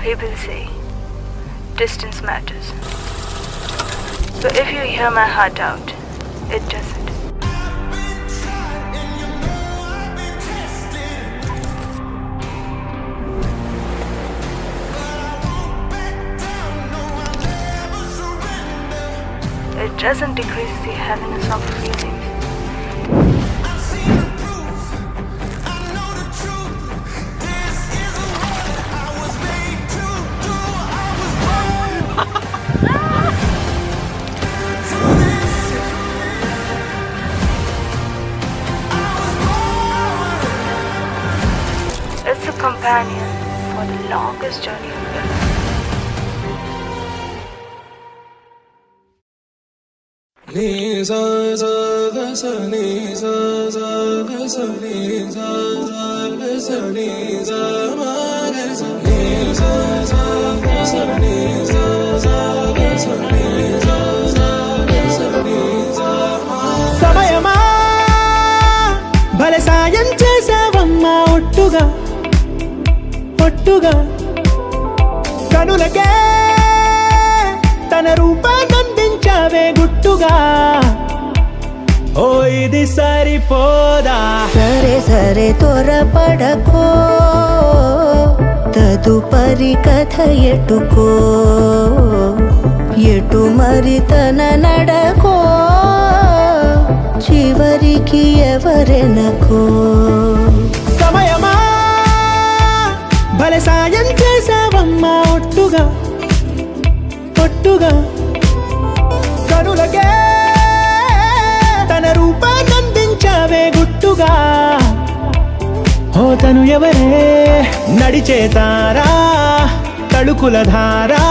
People say distance matters. So if you hear my heart out, it doesn't. It doesn't decrease the heaviness of feelings. It's a companion for the longest journey of your life. Ni sa sa ga sa ni sa sa ga sa ni sa sa ga sa ni sa ma ga sa ni sa sa ga sa ni sa sa ga sa ni sa sa ga sa ni sa ma సమయమా భలే సాయం చేసావమ్మా ఒట్టుగా ఒట్టుగా కనులకే తన రూపాన్నందించావే గుట్టుగా ఓ ఇది సరిపోదా సరే సరే త్వరపడకో తదుపరి కథ ఎటుకో ఎటు మరి తన నడకో చివరికి ఎవరెనకో సమయమా భలే సాయం చేసావమ్మా ఒట్టుగా ఒట్టుగా కనులకే తన రూపాన్నందించావే గుట్టుగా ఓ తను ఎవరే నడిచే తారా తళుకుల ధారా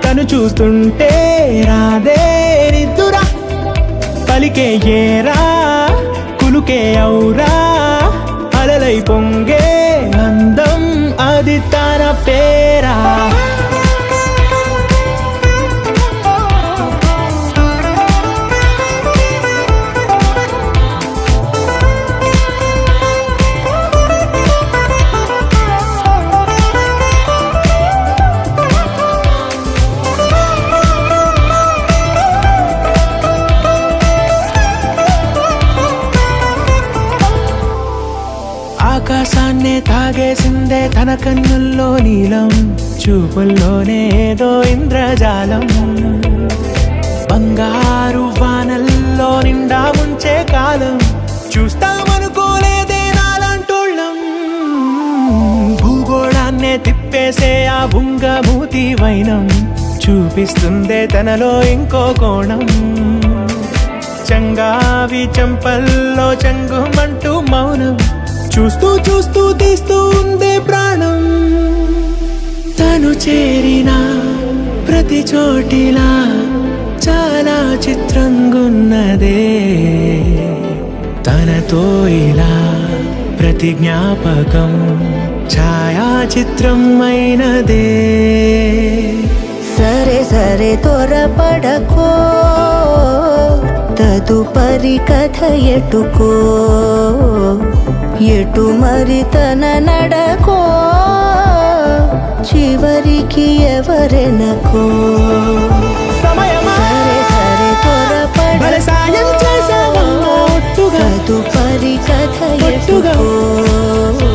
తను చూస్తుంటే రాదే నిద్దురా పలికే ఏరా కులుకే ఔరా అలలై పొంగే అందం అది తన పేరా ఆకాశాన్నే తాగేసిందే తన కన్నుల్లో నీలం చూపుల్లోనే ఏదో ఇంద్రజాలం బంగారు వానల్లో నిండా ముంచే కాలం చూస్తామనుకోలేదే నాలాంటోళ్ళం భూగోళాన్నే తిప్పేసే ఆ బుంగమూతి వైనం చూపిస్తుందే తనలో ఇంకో కోణం చంగావి చెంపల్లో చెంగుమంటూ మౌనం చూస్తూ చూస్తూ తీస్తూ ఉందే ప్రాణం తను చేరిన ప్రతి చోటిలా చాలా చిత్రంగున్నదే తనతో ఇలా ప్రతి జ్ఞాపకం ఛాయాచిత్రం అయినదే సరే సరే త్వరపడకో తదుపరి కథ ఎటుకో ఎటు మరి తన నడకో చివరికి ఎవరెనకో సమయమా సరే సరే భలే సాయం చేసావమ్మా ఒట్టుగా తదుపరి కథ ఒట్టుగా ఎటుకో